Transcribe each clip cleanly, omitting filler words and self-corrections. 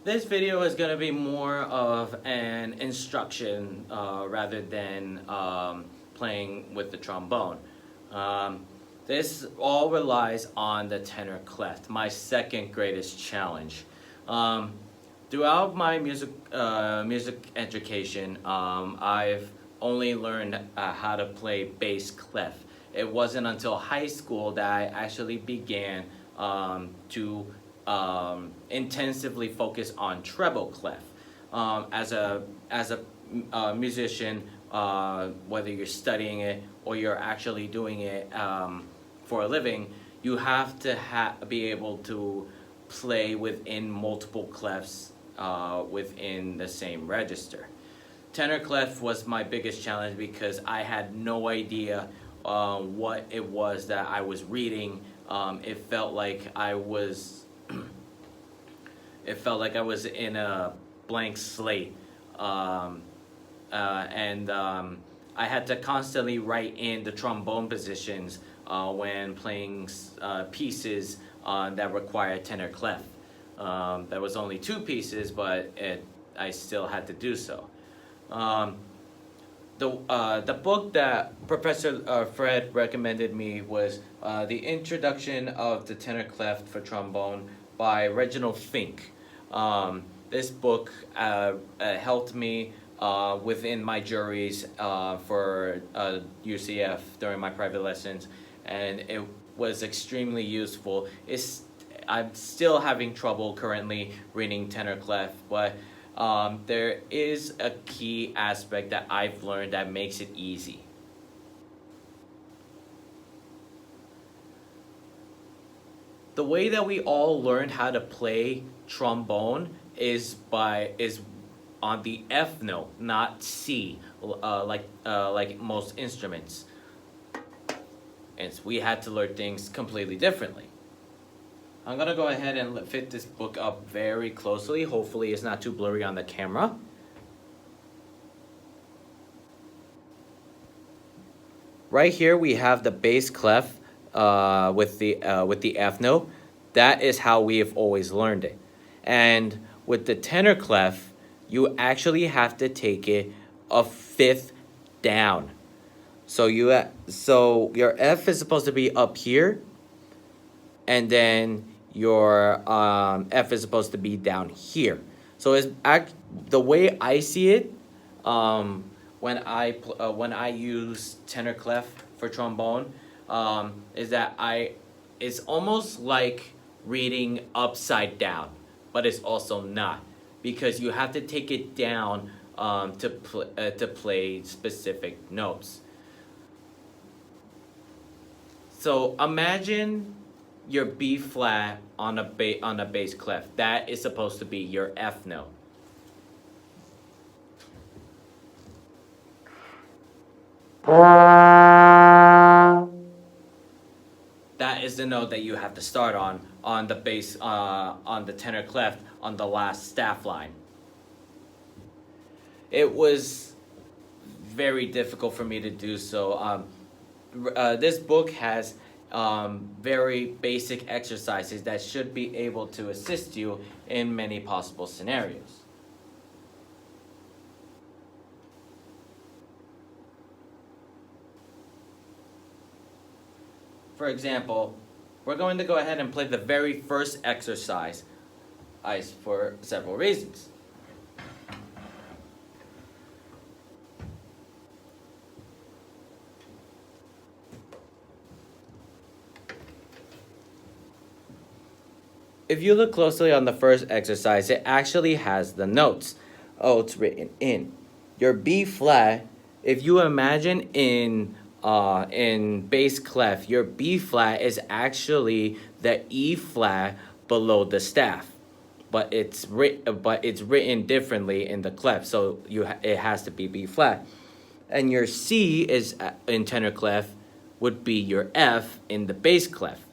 This video is going to be more of an instruction rather than playing with the trombone. This all relies on the tenor clef, my second greatest challenge. Throughout my music education, I've only learned how to play bass clef. It wasn't until high school that I actually began to intensively focus on treble clef. As a musician, whether you're studying it or you're actually doing it for a living, you have to be able to play within multiple clefs within the same register. Tenor clef was my biggest challenge because I had no idea what it was that I was reading. It felt like I was in a blank slate, and I had to constantly write in the trombone positions when playing pieces that required tenor clef. There was only two pieces, but I still had to do so. The book that Professor Fred recommended me was The Introduction of the Tenor Clef for Trombone by Reginald Fink. This book helped me within my juries for UCF during my private lessons, and it was extremely useful. I'm still having trouble currently reading tenor clef, but there is a key aspect that I've learned that makes it easy. The way that we all learned how to play trombone is on the F note, not C, like most instruments. And we had to learn things completely differently. I'm gonna go ahead and fit this book up very closely. Hopefully it's not too blurry on the camera. Right here we have the bass clef with the F note. That is how we have always learned it. And with the tenor clef, you actually have to take it a fifth down. So your F is supposed to be up here, and then your F is supposed to be down here. So the way I see it, when I use tenor clef for trombone, is that it's almost like reading upside down, but it's also not, because you have to take it down to play specific notes. So imagine your B flat on a bass clef. That is supposed to be your F note. That is the note that you have to start on the bass on the tenor clef on the last staff line. It was very difficult for me to do so. This book has very basic exercises that should be able to assist you in many possible scenarios. For example, we're going to go ahead and play the very first exercise for several reasons. If you look closely on the first exercise, it actually has the notes. Oh, it's written in. Your B flat, if you imagine in bass clef, your B flat is actually the E flat below the staff, but it's written differently in the clef, so it has to be B flat. And your C is in tenor clef would be your F in the bass clef.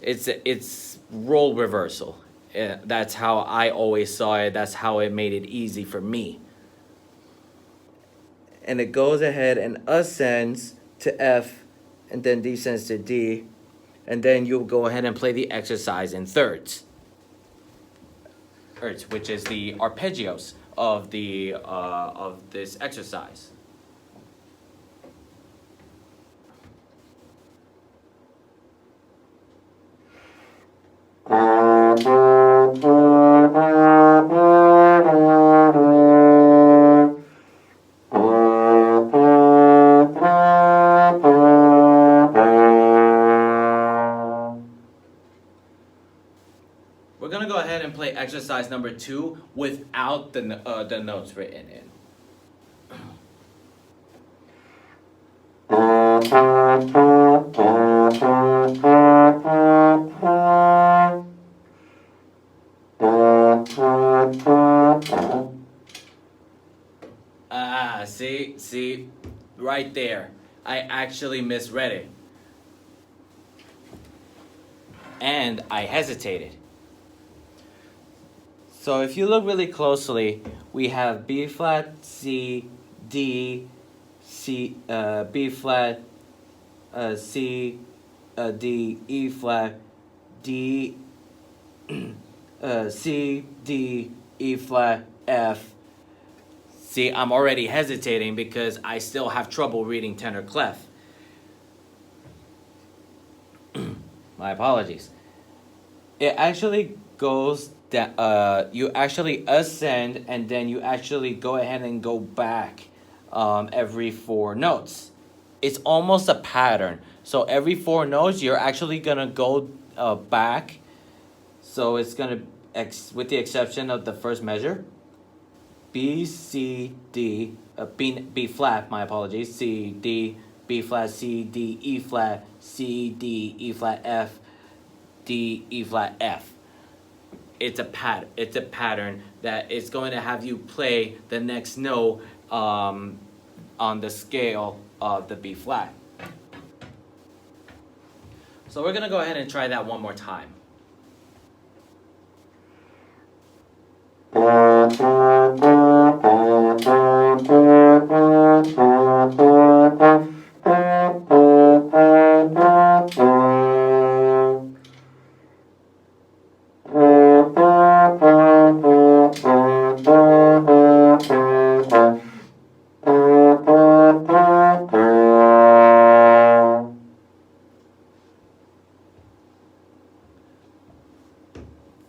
It's role reversal. That's how I always saw it. That's how it made it easy for me. And it goes ahead and ascends to F, and then descends to D, and then you'll go ahead and play the exercise in thirds. hertz, which is the arpeggios of this exercise. We're gonna go ahead and play exercise number 2 without the notes written in. See, right there. I actually misread it. And I hesitated. So if you look really closely, we have B flat, C, D, C, B flat, C, D, E flat, D, C, D, E flat, F. See, I'm already hesitating because I still have trouble reading tenor clef. My apologies. It actually goes that you actually ascend and then you actually go ahead and go back every 4 notes. It's almost a pattern. So every 4 notes, you're actually gonna go back. So it's gonna, with the exception of the first measure, B, C, D, B flat, my apologies, C, D, B flat, C, D, E flat, C, D, E flat, F, D, E flat, F. It's a pattern that is going to have you play the next note on the scale of the B flat. So we're gonna go ahead and try that one more time.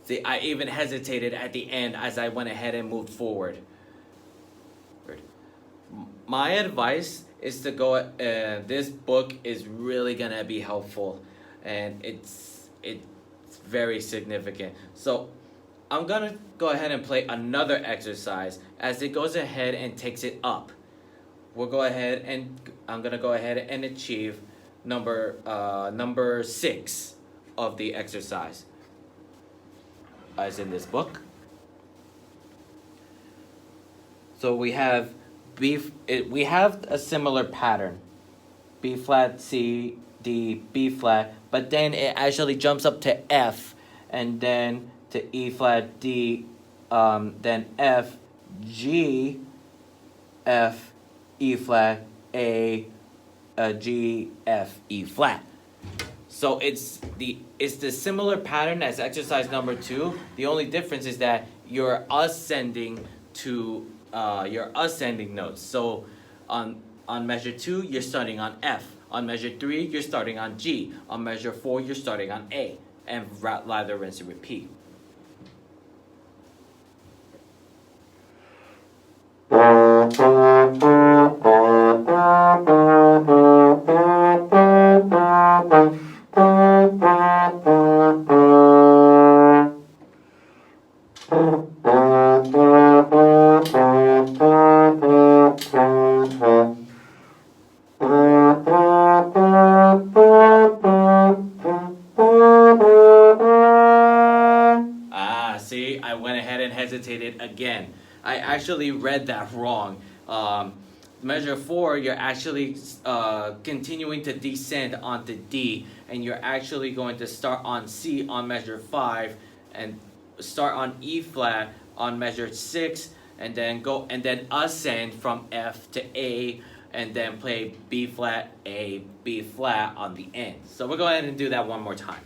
See, I even hesitated at the end as I went ahead and moved forward. My advice is to go, this book is really gonna be helpful and it's very significant. So I'm gonna go ahead and play another exercise as it goes ahead and takes it up. We'll go ahead and I'm gonna go ahead and achieve number 6 of the exercise. As in this book. So we have we have a similar pattern. B flat, C, D, B flat, but then it actually jumps up to F and then to E flat, D, then F, G, F, E flat, A, G, F, E flat. So it's the similar pattern as exercise number 2. The only difference is that you're ascending to your ascending notes. So on measure 2, you're starting on F. On measure 3, you're starting on G. On measure 4, you're starting on A. And lather, rinse, and repeat. See, I went ahead and hesitated again. I actually read that wrong. Measure 4, you're actually continuing to descend onto D, and you're actually going to start on C on measure 5, and start on E flat on measure 6, and then ascend from F to A, and then play B flat, A, B flat on the end. So we'll go ahead and do that one more time.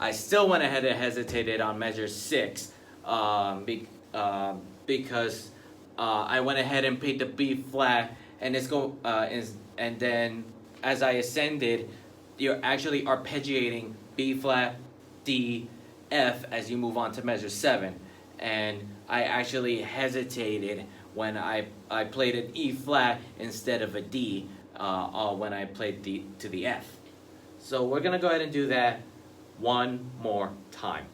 I still went ahead and hesitated on measure 6 because I went ahead and played the B flat, and and then as I ascended, you're actually arpeggiating B flat, D, F as you move on to measure 7, and I actually hesitated when I played an E flat instead of a D when I played to the F. So we're gonna go ahead and do that one more time.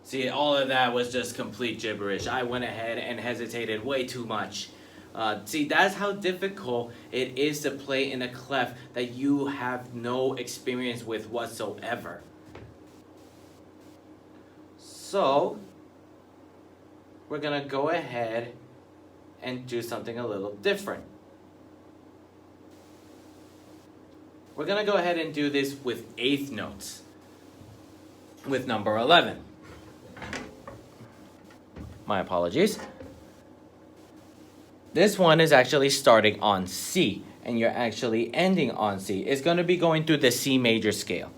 See, all of that was just complete gibberish. I went ahead and hesitated way too much. See, that's how difficult it is to play in a clef that you have no experience with whatsoever. So, we're gonna go ahead and do something a little different. We're gonna go ahead and do this with eighth notes, with number 11. My apologies. This one is actually starting on C, and you're actually ending on C. It's going to be going through the C major scale.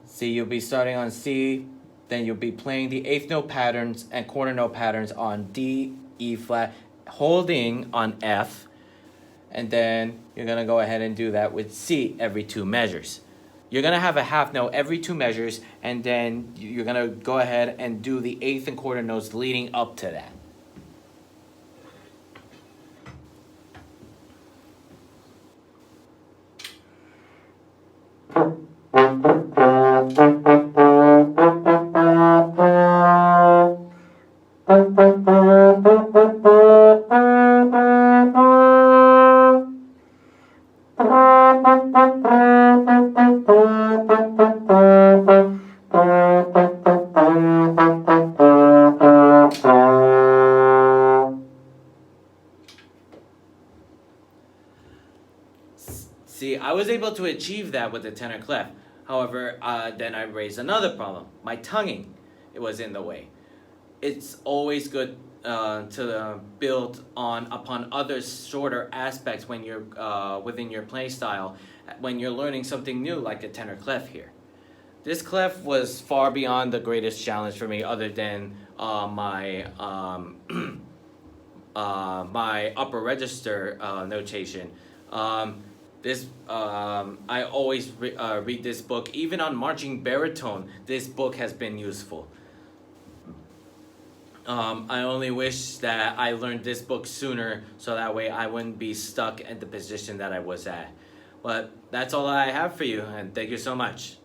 See, you'll be starting on C, then you'll be playing the eighth note patterns and quarter note patterns on D, E flat, holding on F, and then you're going to go ahead and do that with C every 2 measures. You're going to have a half note every 2 measures, and then you're going to go ahead and do the eighth and quarter notes leading up to that. See, I was able to achieve that with the tenor clef. However, then I raised another problem. My tonguing, it was in the way. It's always good to build upon other shorter aspects when you're within your play style, when you're learning something new like a tenor clef here. This clef was far beyond the greatest challenge for me, other than my my upper register notation. I always read this book. Even on marching baritone, this book has been useful. I only wish that I learned this book sooner, so that way I wouldn't be stuck at the position that I was at. But that's all I have for you, and thank you so much.